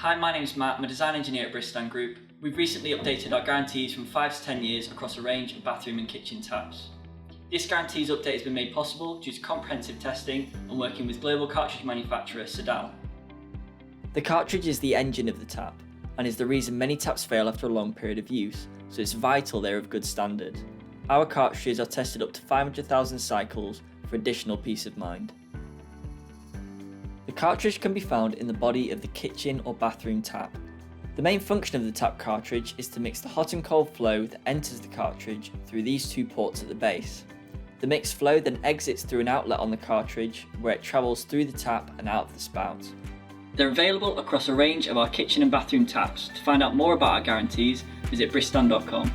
Hi, my name's Matt. I'm a design engineer at Bristan Group. We've recently updated our guarantees from 5 to 10 years across a range of bathroom and kitchen taps. This guarantees update has been made possible due to comprehensive testing and working with global cartridge manufacturer Sedal. The cartridge is the engine of the tap and is the reason many taps fail after a long period of use, so it's vital they're of good standard. Our cartridges are tested up to 500,000 cycles for additional peace of mind. The cartridge can be found in the body of the kitchen or bathroom tap. The main function of the tap cartridge is to mix the hot and cold flow that enters the cartridge through these two ports at the base. The mixed flow then exits through an outlet on the cartridge where it travels through the tap and out of the spout. They're available across a range of our kitchen and bathroom taps. To find out more about our guarantees, visit bristan.com.